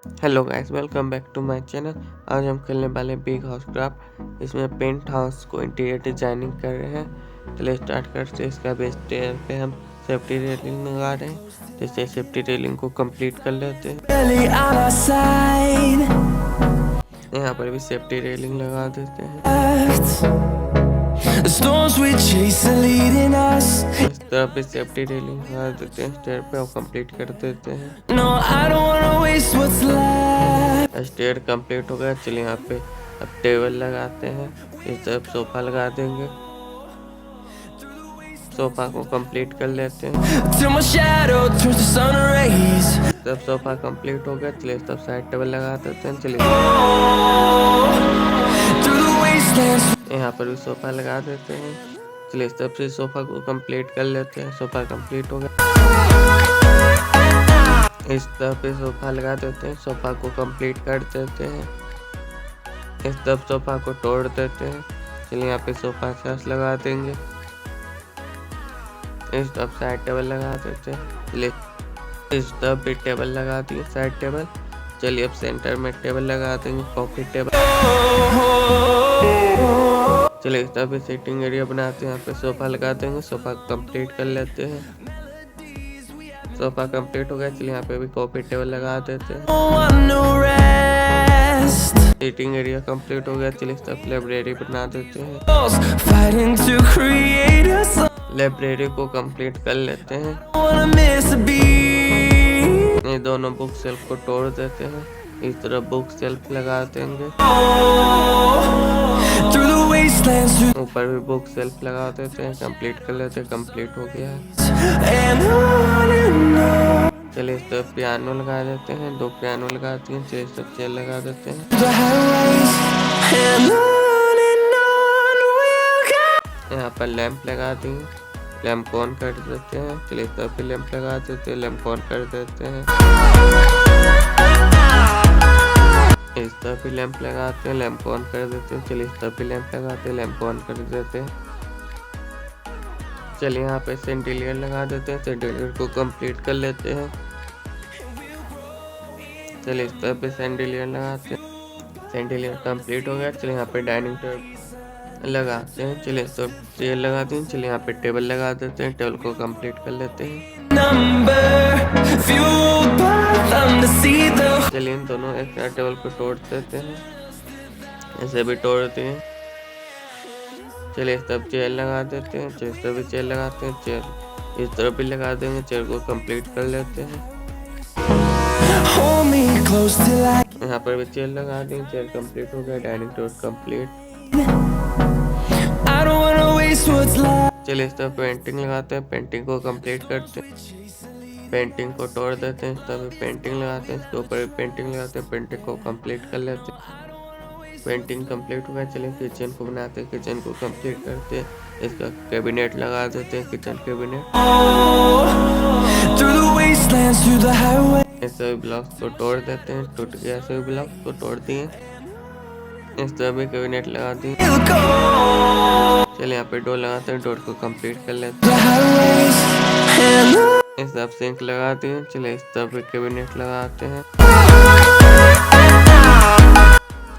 Hello guys, welcome back to my channel. आज हम खेलने वाले बिग हाउस क्राफ्ट। इसमें पेंट हाउस को इंटीरियर डिजाइनिंग कर रहे हैं। चलिए स्टार्ट करते हैं। इसका बेस टेयर पे हम सेफ्टी रेलिंग लगा रहे हैं। जैसे सेफ्टी रेलिंग को कंप्लीट कर लेते हैं। यहाँ पर भी सेफ्टी रेलिंग लगा देते हैं। The storms we chase are leading us. इस तरह पे सेफ्टी रेलिंग लगा देते हैं स्टेयर पे और कंप्लीट कर देते हैं। No, I don't wanna waste what's left. Stair complete हो गया। चलिए यहाँ पे अब टेबल लगाते हैं। इस तरफ सोफा लगा देंगे। सोफा को कंप्लीट कर लेते हैं। Till my shadow turns to sun rays. तब सोफा कंप्लीट हो गया। चलिए तब साइड टेबल लगा देते हैं। चलिए यहाँ पर भी सोफा लगा देते हैं। चलिए तब से सोफा को कंप्लीट कर लेते हैं। सोफा कंप्लीट हो गया। इस तरह पे सोफा लगा देते हैं। सोफा को कंप्लीट कर देते हैं। इस तरफ सोफा को तोड़ देते हैं। चलिए यहाँ पे सोफा सेट लगा देंगे। इस तरफ साइड टेबल लगा देते हैं। चलिए इस तरफ भी टेबल लगा दिए साइड टेबल। चलिए अब सेंटर में टेबल लगा देंगे, कॉफी टेबल। चलिए इस तरफ भी सीटिंग एरिया बनाते हैं। यहाँ पे सोफा लगा देंगे। सोफा कंप्लीट कर लेते हैं। सोफा कंप्लीट हो गया। चलिए यहाँ पे भी कॉफी टेबल लगा देते हैं। सीटिंग एरिया कंप्लीट हो गया। चलिए इस तरफ लाइब्रेरी बना देते हैं। लाइब्रेरी को कंप्लीट कर लेते हैं। ये दोनों बुक शेल्फ को तोड़ देते हैं। इस तरह बुक शेल्फ लगा देंगे। ऊपर भी बुक शेल्फ लगा देते हैं। कंप्लीट कर लेते हैं। कंप्लीट हो गया है। चलिए इस तरफ पियानो लगा देते हैं। 2 पियानो लगा दिए। चलिए इस तरफ चेयर लगा देते हैं। यहाँ पर लैंप लगा दिए। लैंप ऑन कर देते हैं। चलिए इस तरफ भी लैंप लगा देते हैं। लैंप ऑन कर देते हैं। इस तरफ भी लैंप लगाते हैं। लैंप ऑन कर देते हैं। चलिए इस तरफ भी लैंप लगाते हैं। लैंप ऑन कर देते हैं। चलिए यहाँ पे सेंडिलियर लगा देते हैं। सेंडिलियर को कंप्लीट कर लेते हैं। चलिए इस तरफ पे सेंडिलियर लगाते हैं। सेंडिलियर कंप्लीट हो गया। चलिए यहाँ पे डाइनिंग टेबल लगाते हैं। चलिए इस तरफ चेयर लगाते हैं। चलिए यहाँ पे टेबल लगा देते हैं। टेबल को कंप्लीट कर लेते हैं। चलिए इन दोनों एक टेबल को तोड़ देते हैं। ऐसे भी तोड़ते हैं। चलिए इस तरफ चेयर लगा देते हैं। चलिए इस तरफ भी चेयर लगाते हैं। चेयर इस तरफ भी लगा देंगे। चेयर को कंप्लीट कर लेते हैं। यहाँ पर भी चेयर लगा देंगे। चेयर कंप्लीट हो गया। Dining table complete. चलिए इस तरफ पेंटिंग लगाते हैं। पेंटिंग को कंप्लीट करते हैं। पेंटिंग को तोड़ देते हैं। इस तरफ पेंटिंग लगाते हैं। इसके ऊपर पेंटिंग लगाते हैं। पेंटिंग को कंप्लीट कर लेते हैं। पेंटिंग कंप्लीट हो गया। चलिए किचन को बनाते हैं। किचन को कंप्लीट करते हैं। इसका कैबिनेट लगा देते हैं। Kitchen cabinet. इस सभी ब्लॉक्स को तोड़ देते हैं। टूट गया सभी ब्लॉक्स को तोड़ दिए। इस तरह भी कैबिनेट लगा दिए। चलिए यहाँ पे डोर लगाते हैं। डोर को कंप्लीट कर लेते हैं। इस तरफ सिंक लगा दिए। चलिए इस तरफ भी कैबिनेट लगाते हैं।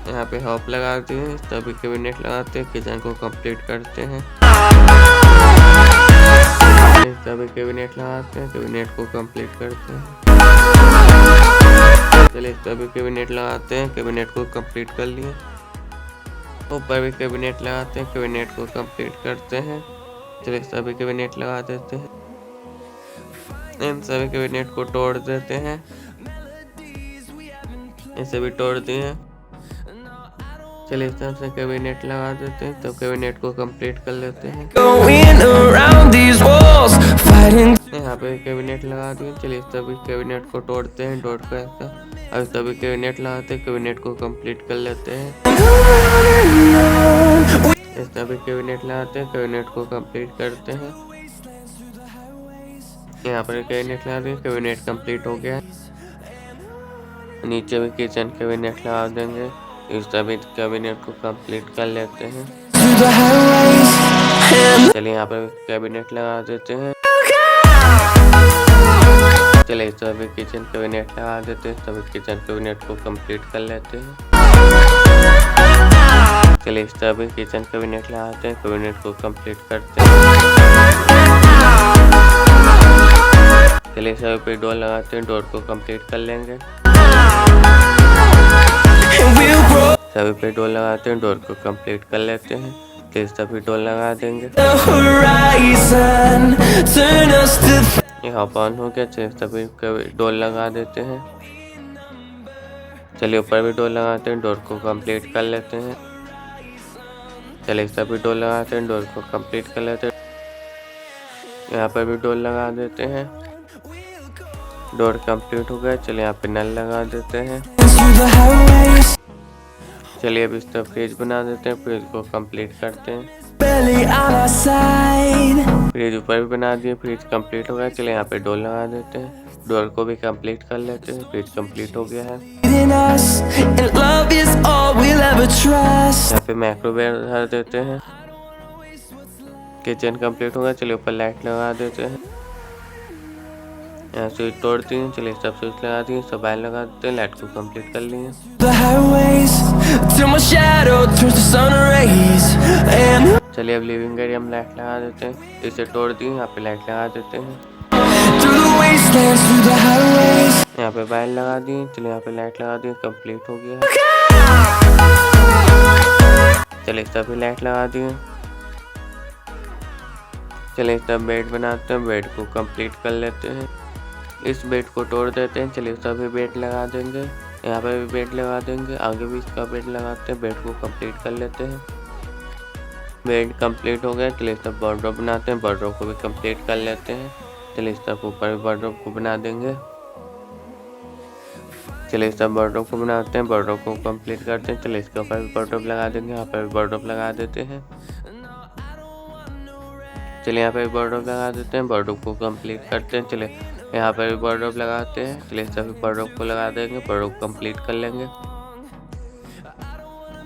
यहाँ पे हॉप लगा दिए। इस तरफ भी कैबिनेट लगाते हैं। किचन को कंप्लीट करते हैं। इस तरफ भी कैबिनेट लगाते हैं। कैबिनेट को कंप्लीट करते हैं। चलिए इस तरफ भी कैबिनेट लगाते हैं। कैबिनेट को कंप्लीट कर लिए। ऊपर भी कैबिनेट लगाते हैं। कैबिनेट को कंप्लीट करते हैं। चलिए इस तरह भी कैबिनेट लगा देते हैं। इन सभी कैबिनेट को तोड़ देते हैं। इसे भी तोड़ दिए। चलिए इस तरह से कैबिनेट लगा देते हैं। तब कैबिनेट को कंप्लीट कर लेते हैं। यहाँ पे कैबिनेट लगा दिए। चलिए इस तरह भी कैबिनेट को तोड़ते हैं। डोर का अब तभी कैबिनेट लगाते हैं। कैबिनेट को कंप्लीट कर लेते हैं। इस तरह भी कैबिनेट लगाते हैं। कैबिनेट को कंप्लीट करते हैं। यहाँ पर कैबिनेट लगा दिए। कैबिनेट कंप्लीट हो गया। नीचे भी किचन कैबिनेट लगा देंगे। इस तरह भी कैबिनेट को कंप्लीट कर लेते हैं। चलिए यहाँ पर कैबिनेट लगा देते हैं। चलिए सभी किचन कैबिनेट लगा देते हैं, सभी किचन कैबिनेट को कंप्लीट कर लेते हैं। चलिए सभी किचन कैबिनेट लगाते हैं, कैबिनेट को कंप्लीट करते हैं। चलिए सभी पे डोर लगाते हैं, डोर को कंप्लीट कर लेंगे। सभी पे डोर लगाते हैं, डोर को कंप्लीट कर लेते हैं। चलिए सभी डोर लगा देंगे। यहाँ ऑन हो गया, चलिए सभी डोर लगा देते हैं। चलिए ऊपर भी डोर लगाते हैं, डोर को कंप्लीट कर लेते हैं। चलिए सभी डोर लगाते हैं, डोर को कंप्लीट कर लेते हैं। यहाँ पर भी डोर लगा देते हैं, डोर कंप्लीट हो गया। चलिए यहाँ पे नल लगा देते हैं। चलिए अब इस तरफ फ्रिज बना देते हैं, फ्रिज को कंप्लीट करते हैं। फ्रिज ऊपर भी बना दिए, फ्रिज कंप्लीट हो गया। चलिए यहाँ पे डोर लगा देते हैं, डोर को भी कंप्लीट कर लेते हैं। फ्रिज कंप्लीट हो गया है। यहाँ पे माइक्रोवेव धर देते हैं। किचन कंप्लीट हो गया। चलिए ऊपर लाइट लगा देते हैं। यहाँ स्विच तोड़ दिए, चलिए सब स्विच लगा दिए, सब वायर लगा देते हैं, लाइट को कंप्लीट कर लिए। चलिए अब लिविंग एरिया में लाइट लगा देते हैं, इसे तोड़ दिए, यहाँ पे लाइट लगा देते हैं। यहाँ पे वायर लगा दिए, चलिए यहाँ पे लाइट लगा दिए, कंप्लीट हो गया। चलिए सभी लाइट लगा दिए। चलिए सब बेड बनाते हैं, बेड को कंप्लीट कर लेते हैं। इस बेड को तोड़ देते हैं। चलिए सभी बेड लगा देंगे, यहाँ पे भी बेड लगा देंगे, आगे भी इसका बेड लगाते हैं। बेड को कंप्लीट कर लेते हैं। बेड कंप्लीट हो गया। चलिए सब वार्डरोब बनाते हैं, वार्डरोब को भी कंप्लीट कर लेते हैं। चलिए सब ऊपर भी वार्डरोब को बना देंगे। चलिए सब वार्डरोब को बनाते हैं, वार्डरोब को कंप्लीट करते हैं। चलिए इसके ऊपर भी वार्डरोब लगा देंगे, यहाँ पर भी वार्डरोब लगा देते हैं। चलिए यहाँ पे वार्डरोब लगा देते हैं, वार्डरोब को कंप्लीट करते हैं। चलिए यहाँ पर भी वार्डरोब लगाते हैं। चलिए सभी वार्डरोब को लगा देंगे, वार्डरोब कंप्लीट कर लेंगे।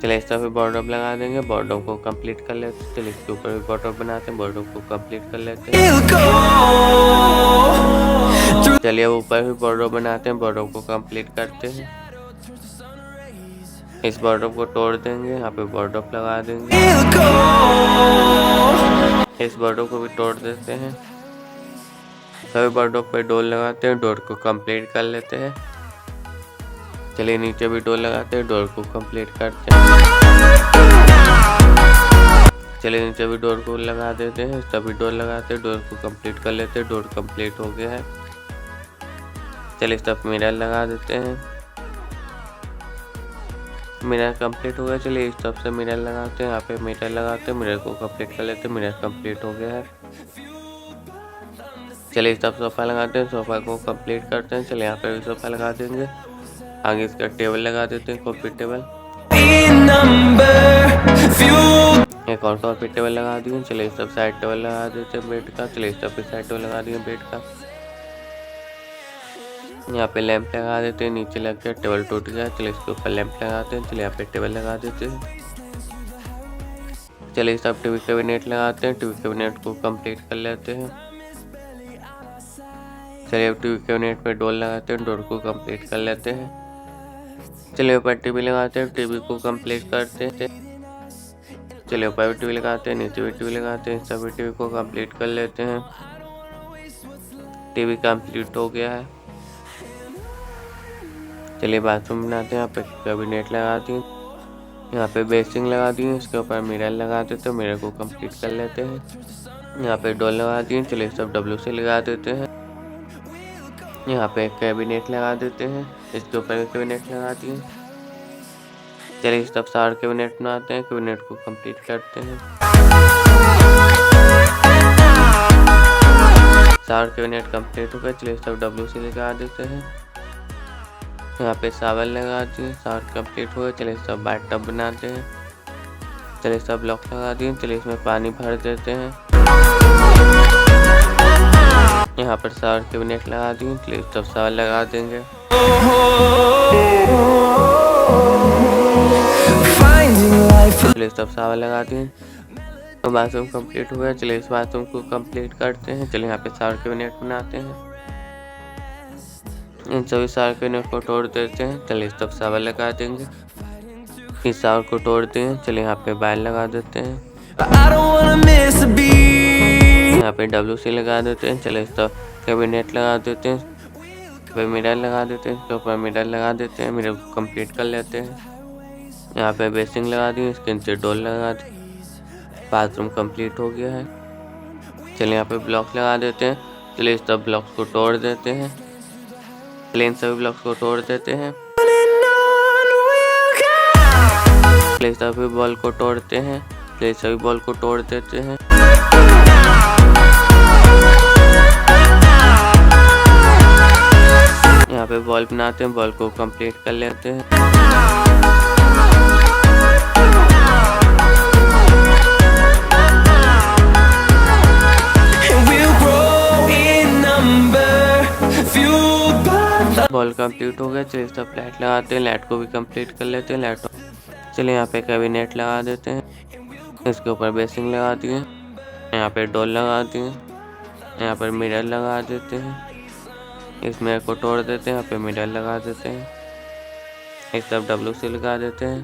चलिए सभी वार्डरोब लगा देंगे, वार्डरोब को कंप्लीट कर लेते हैं। चलिए इसके ऊपर भी वार्डरोब बनाते हैं, वार्डरोब को कंप्लीट कर लेते हैं। चलिए अब ऊपर भी वार्डरोब बनाते हैं, वार्डरोब को कंप्लीट करते हैं। इस वार्डरोब को तोड़ देंगे, यहाँ पे वार्डरोब लगा देंगे। इस वार्डरोब को भी तोड़ देते हैं। सभी वार्डरोब पे डोर लगाते हैं, डोर को कंप्लीट कर लेते हैं। चलिए नीचे भी डोर लगाते हैं, डोर को कंप्लीट करते हैं। चलिए नीचे भी डोर को लगा देते हैं, सभी डोर लगाते हैं, डोर को कंप्लीट कर लेते हैं। डोर कंप्लीट हो गया है। चलिए सब मिरर लगा देते हैं, मिरर कंप्लीट हो गया। चलिए इस तरफ से मिरर लगाते हैं, यहाँ पे मिरर लगाते हैं, मिरर को कंप्लीट कर लेते हैं। मिरर कंप्लीट हो गया है। चलिए इस तरफ सोफा लगाते हैं, सोफा को कंप्लीट करते हैं। चलिए यहाँ पे भी सोफा लगा देंगे, आगे इसका टेबल लगा देते हैं, कॉफी टेबल। एक और कॉफी टेबल लगा दिए। चलिए सब साइड टेबल लगा देते हैं बेड का। चलिए सब पे साइड टेबल लगा दिए बेड का। यहाँ पे लैंप लगा देते हैं, नीचे लग गया, टेबल टूट गया। चलिए इसके ऊपर लैंप लगाते हैं। चलिए यहाँ पे टेबल लगा देते हैं। चलिए सब टीवी कैबिनेट लगाते हैं, टीवी कैबिनेट को कंप्लीट कर लेते हैं। चलिए अब टीवी कैबिनेट पे डोर लगाते हैं, डोर को कंप्लीट कर लेते हैं। चलिए ऊपर टीवी लगाते हैं, टीवी को कंप्लीट करते हैं। चलिए ऊपर भी टीवी लगाते हैं, नीचे भी टीवी लगाते हैं, सभी टीवी को कंप्लीट कर लेते हैं। टीवी कंप्लीट हो गया है। चलिए बाथरूम बनाते हैं, यहाँ पे कैबिनेट लगा दिए, यहाँ पे बेसिंग लगा दिए, इसके ऊपर मिरर लगा देते हैं, मिरर को कंप्लीट कर लेते हैं। यहाँ पे डोर लगा दिए। चलिए सब WC लगा देते हैं। यहाँ पे कैबिनेट लगा देते हैं, इसके ऊपर कैबिनेट लगा दिए। चलिए सब 4 कैबिनेट बनाते हैं, कैबिनेट को कंप्लीट करते हैं। 4 कैबिनेट कंप्लीट हो गए। चलिए सब WC लगा देते हैं, यहाँ पे सावन लगा दिए। 4 कंप्लीट हो गए। चलिए सब बाथ टब बनाते हैं। चलिए सब लॉक लगा दिए। चलिए इसमें पानी भर देते हैं। यहाँ पर 4 कैबिनेट लगा दिए। चलिए सब सावन लगा देंगे। चलिए सब सावन लगा दिए। तो बाथरूम कंप्लीट हो गया। चलिए इस बाथरूम को कंप्लीट करते हैं। चलिए यहाँ पे 4 कैबिनेट बनाते हैं। इन सभी सारे को तोड़ देते हैं। चलिए इस तरफ सावर लगा देंगे। इस सावर को तोड़ दें। चलिए यहाँ पे बाइल लगा देते हैं। यहाँ पे WC लगा देते हैं। चलिए इस तरफ कैबिनेट लगा देते हैं। पे मिरर लगा देते हैं। इसके ऊपर मिरर लगा देते हैं। मिरर को कंप्लीट कर लेते हैं। यहाँ पे बेसिंग लगा दी। इसके नीचे डोर लगा दी। बाथरूम कंप्लीट हो गया है। चलिए यहाँ पे ब्लॉक लगा देते हैं। चलिए इस तरफ ब्लॉक्स को तोड़ देते हैं। प्लेन सभी ब्लॉक्स को तोड़ देते हैं। चलिए इस तरफ बॉल को तोड़ते हैं। चलिए सभी बॉल को तोड़ देते हैं। यहाँ पे बॉल बनाते हैं। बॉल को कंप्लीट कर लेते हैं। बॉल कंप्लीट हो गया। चलिए इस तरफ लाइट लगाते हैं। लाइट को भी कंप्लीट कर लेते हैं। लाइट चलिए यहाँ पे कैबिनेट लगा देते हैं। इसके ऊपर बेसिंग लगा दिए। यहाँ पे डोर लगा दिए। यहाँ पर मिरर लगा देते हैं। इस मिरर को तोड़ देते हैं। यहाँ पे मिरर लगा देते हैं। इस तरफ WC लगा देते हैं।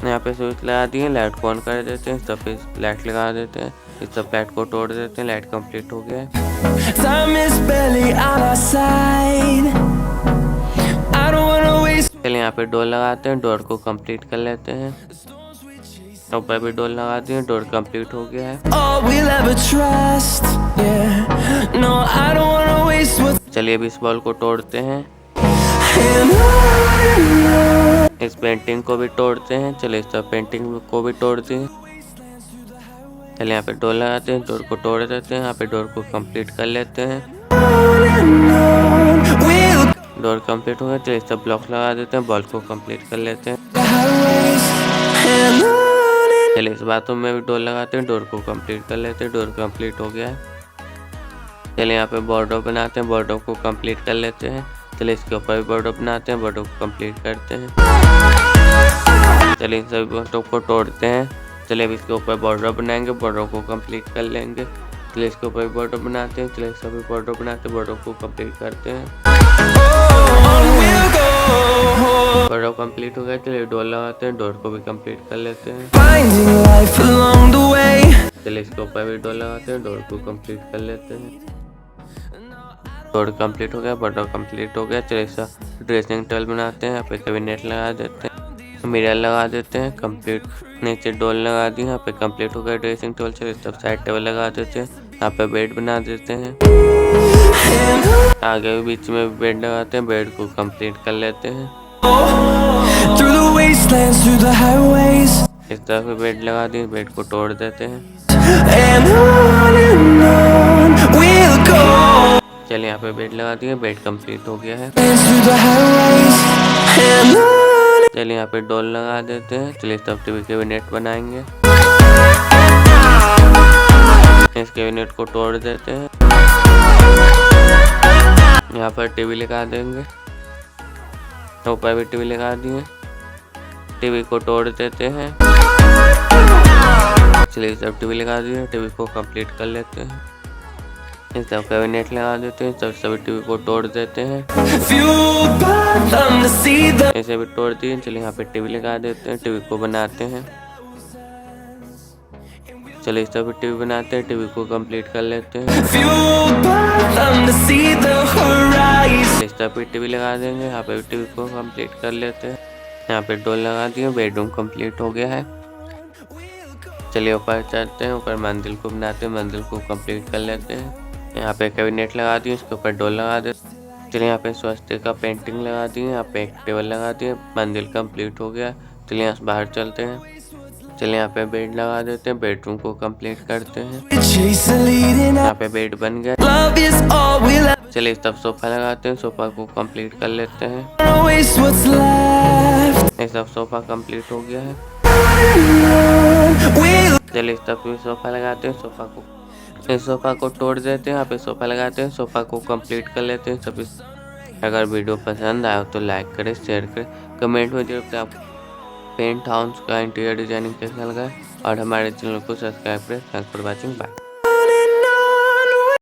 यहाँ पे स्विच लगा दिए। लाइट को ऑन कर देते हैं। इस तरफ लाइट लगा देते हैं। इस तरफ लाइट को तोड़ देते हैं। लाइट कंप्लीट हो गया है। चलिए यहाँ पे डोर लगाते हैं। डोर को कंप्लीट कर लेते हैं। ऊपर भी डोर लगा दिए। डोर कंप्लीट हो गया है। चलिए अब इस बॉल को तोड़ते हैं। इस पेंटिंग को भी तोड़ते हैं। चलिए इस तरह पेंटिंग को भी तोड़ते हैं। चलिए यहाँ पे डोर लगाते हैं। डोर को तोड़ देते हैं। यहाँ पे डोर को कंप्लीट कर लेते हैं। डोर कंप्लीट हो गया। चलिए इस तरह ब्लॉक लगा देते हैं। बॉल को कंप्लीट कर लेते हैं। चलिए इस बाथरूम में भी डोर लगाते हैं। डोर को कंप्लीट कर लेते हैं। डोर कंप्लीट हो गया है। चलिए यहाँ पे बॉर्डर बनाते हैं। बॉर्डर को कंप्लीट कर लेते हैं। चलिए इसके ऊपर भी बॉर्डर बनाते हैं। बॉर्डर को कंप्लीट करते हैं। चलिए इन सभी बॉर्डर को तोड़ते हैं। चलिए अब इसके ऊपर बॉर्डर बनाएंगे। बॉर्डर को कंप्लीट कर लेंगे। चलिए इसके ऊपर बॉर्डर बनाते हैं। चलिए सभी बॉर्डर बनाते हैं। बॉर्डर को कंप्लीट करते हैं। बॉर्डर कंप्लीट हो गया। चलिए डोर लगाते हैं। डोर को भी कंप्लीट कर लेते हैं। चलिए इसके ऊपर भी डोर लगाते हैं। डोर को कंप्लीट कर लेते हैं। डोर कंप्लीट हो गया। बॉर्डर कंप्लीट हो गया। चलिए ड्रेसिंग टेबल बनाते हैं। यहाँ पे कैबिनेट लगा देते हैं। मिरर लगा देते हैं। कंप्लीट नीचे डोर लगा दी। यहाँ पे कंप्लीट हो गया ड्रेसिंग टेबल। चलिए सब साइड टेबल लगा देते हैं। यहाँ पे बेड बना देते हैं। आगे भी बीच में भी बेड लगाते हैं। बेड को कंप्लीट कर लेते हैं। इस तरह से बेड लगा दिए। बेड को तोड़ देते हैं। चलिए यहाँ पे बेड लगा दिए। बेड कंप्लीट हो गया है। चलिए यहाँ पे डोर लगा देते हैं। चलिए तब टीवी कैबिनेट बनाएंगे। इस कैबिनेट को तोड़ देते हैं। यहाँ पर टीवी लगा देंगे। ऊपर भी टीवी लगा दिए। टीवी को तोड़ देते हैं। चलिए सब टीवी लगा दिए। टीवी को कंप्लीट कर लेते हैं। इस सब कैबिनेट लगा देते हैं। सभी टीवी को तोड़ देते हैं। ऐसे भी तोड़ दिए। चलिए यहाँ पे टीवी लगा देते हैं। टीवी को बनाते हैं। चलिए इस तरह टीवी बनाते हैं। टीवी को कंप्लीट कर लेते हैं। इस तरह पे टीवी लगा देंगे। यहाँ पे टीवी को कंप्लीट कर लेते हैं। यहाँ पे डोर लगा दिए। बेडरूम कंप्लीट हो गया है। चलिए ऊपर चढ़ते हैं। ऊपर मंदिर को बनाते हैं। मंदिर को कंप्लीट कर लेते हैं। यहाँ पे कैबिनेट लगा दिए। इसके ऊपर डोर लगा देते। चलिए यहाँ पे स्वस्तिक का पेंटिंग लगा दिए। यहाँ पे एक टेबल लगा दिए। मंदिर कंप्लीट हो गया। चलिए यहाँ से बाहर चलते हैं। चलिए यहाँ पे बेड लगा देते हैं। बेडरूम को कंप्लीट करते हैं। यहाँ पे बेड बन गया। चलिए इस तरफ सोफा लगाते हैं। सोफा को कंप्लीट कर लेते हैं। इस तरफ सोफा कंप्लीट हो गया है। चलिए इस तरफ भी सोफा लगाते हैं। इस सोफा को तोड़ देते हैं। यहाँ पे सोफा लगाते हैं। सोफा को कंप्लीट कर लेते हैं सभी। अगर वीडियो पसंद आए तो लाइक करें, शेयर करें, कमेंट में जरूर करें आप पेंट हाउस का इंटीरियर डिजाइनिंग कैसा लगा और हमारे चैनल को सब्सक्राइब करें। Thanks for watching. बाय।